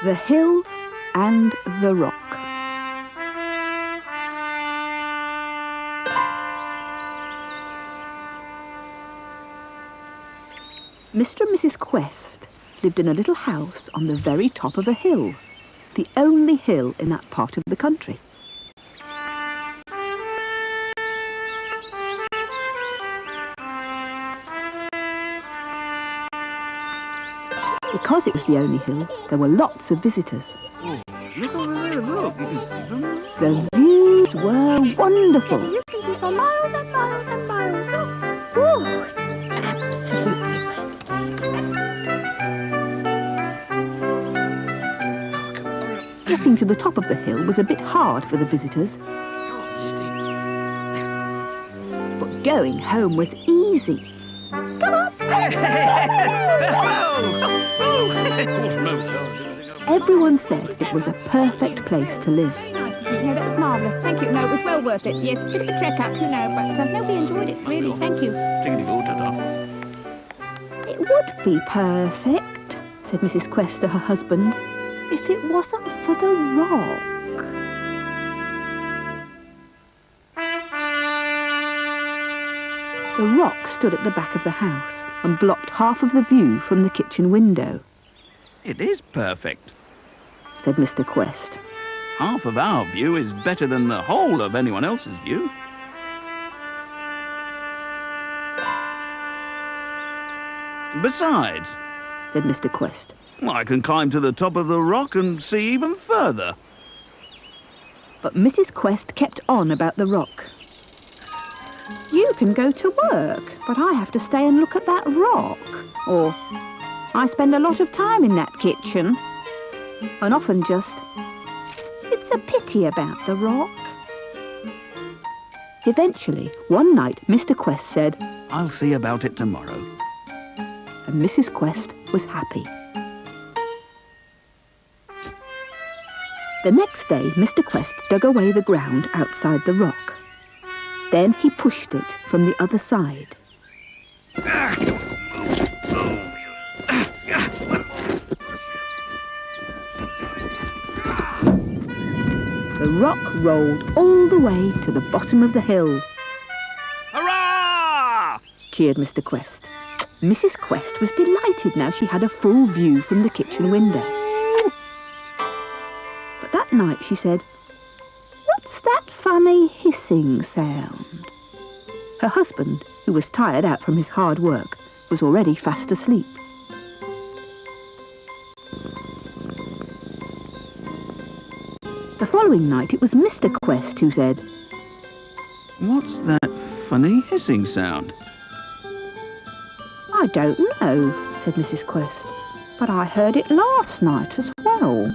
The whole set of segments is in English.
The Hill and the Rock. Mr. and Mrs. Quest lived in a little house on the very top of a hill, the only hill in that part of the country. Because it was the only hill, there were lots of visitors. Oh, look over there, look, you can see them. The views were wonderful. You can see for miles and miles and miles. Look. Oh, it's absolutely breathtaking. Getting to the top of the hill was a bit hard for the visitors, but going home was easy. Come on! Everyone said it was a perfect place to live. Nice of you. No, that was marvellous. Thank you. No, it was well worth it. Yes, a bit of a trek up, but no, we enjoyed it, really. Thank you. It would be perfect, said Mrs. Quest to her husband, if it wasn't for the rock. The rock stood at the back of the house and blocked half of the view from the kitchen window. It is perfect. Said Mr. Quest. Half of our view is better than the whole of anyone else's view. Besides, said Mr. Quest, I can climb to the top of the rock and see even further. But Mrs. Quest kept on about the rock. You can go to work, but I have to stay and look at that rock. Or, I spend a lot of time in that kitchen. And often just, it's a pity about the rock. Eventually, one night, Mr. Quest said, I'll see about it tomorrow. And Mrs. Quest was happy. The next day, Mr. Quest dug away the ground outside the rock. Then he pushed it from the other side. The rock rolled all the way to the bottom of the hill. Hurrah! Cheered Mr. Quest. Mrs. Quest was delighted now she had a full view from the kitchen window. But that night she said, "What's that funny hissing sound?" Her husband, who was tired out from his hard work, was already fast asleep. The following night it was Mr. Quest who said, What's that funny hissing sound? "I don't know," said Mrs. Quest, "but I heard it last night as well."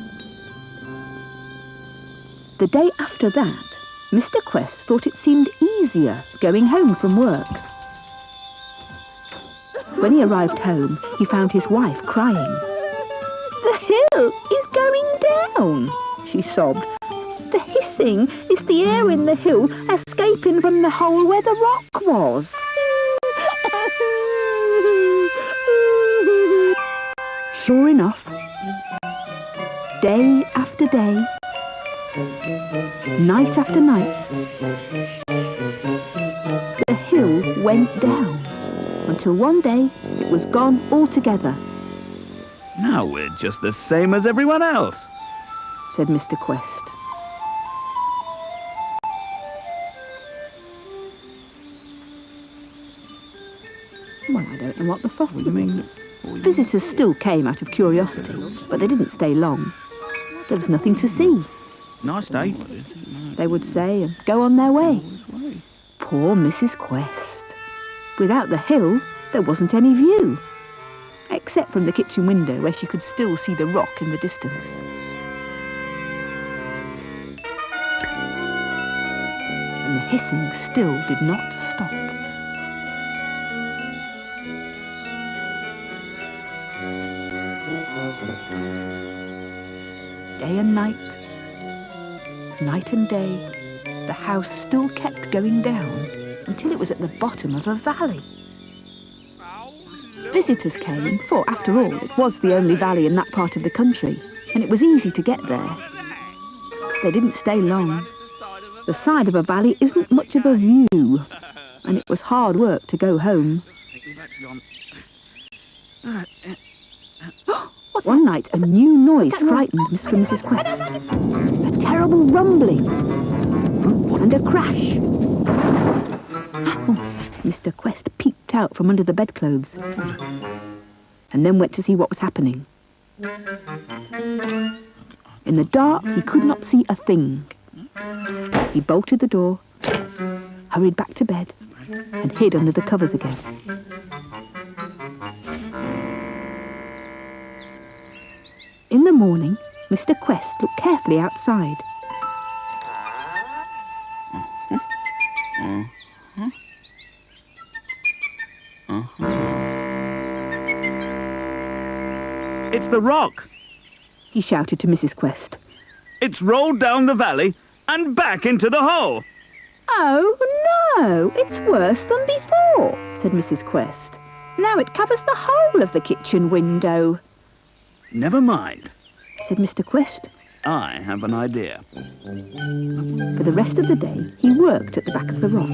The day after that, Mr. Quest thought it seemed easier going home from work. When he arrived home, he found his wife crying. "The hill is going down," she sobbed. "The hissing is the air in the hill escaping from the hole where the rock was." Sure enough, day after day, night after night, the hill went down until one day it was gone altogether. Now we're just the same as everyone else, said Mr. Quest. Well, I don't know what the fuss was. Visitors still came out of curiosity, but they didn't stay long. There was nothing to see. Nice day, they would say, and go on their way. Poor Mrs. Quest. Without the hill, there wasn't any view, except from the kitchen window where she could still see the rock in the distance. And the hissing still did not stop. Day and night, night and day, the house still kept going down until it was at the bottom of a valley. Visitors came, for after all, it was the only valley in that part of the country. and it was easy to get there. They didn't stay long. The side of a valley isn't much of a view, and it was hard work to go home. One night, a new noise frightened Mr. and Mrs. Quest. A terrible rumbling and a crash. Mr. Quest peeped out from under the bedclothes and then went to see what was happening. In the dark, he could not see a thing. He bolted the door, hurried back to bed, and hid under the covers again. In the morning, Mr. Quest looked carefully outside. It's the rock. He shouted to Mrs. Quest. It's rolled down the valley and back into the hole. Oh, no, it's worse than before, said Mrs. Quest. Now it covers the whole of the kitchen window. Never mind. Said Mr. Quest. I have an idea. For the rest of the day, he worked at the back of the rock.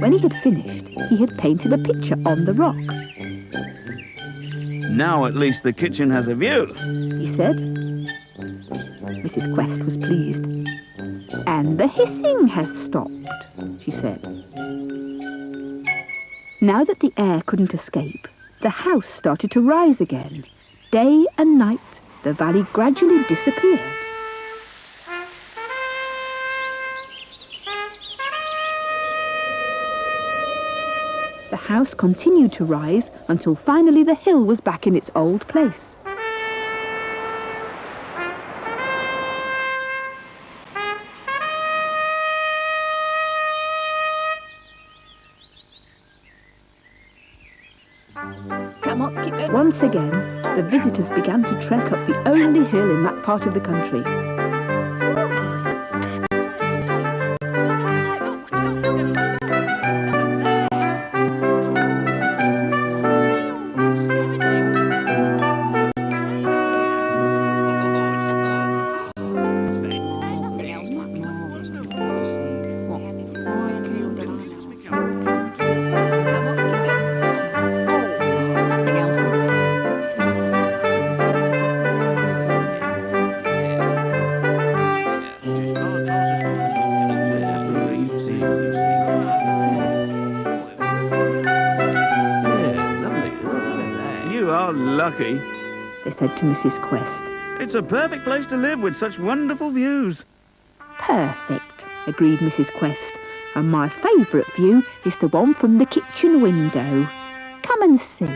When he had finished, he had painted a picture on the rock. Now at least the kitchen has a view, He said. Mrs. Quest was pleased. And the hissing has stopped, she said. Now that the air couldn't escape, the house started to rise again. Day and night, the valley gradually disappeared. The house continued to rise until finally the hill was back in its old place. Come on, keep going. Once again, the visitors began to trek up the only hill in that part of the country. You are lucky. They said to Mrs. Quest. It's a perfect place to live with such wonderful views. Perfect, agreed Mrs. Quest. And my favourite view is the one from the kitchen window. Come and see.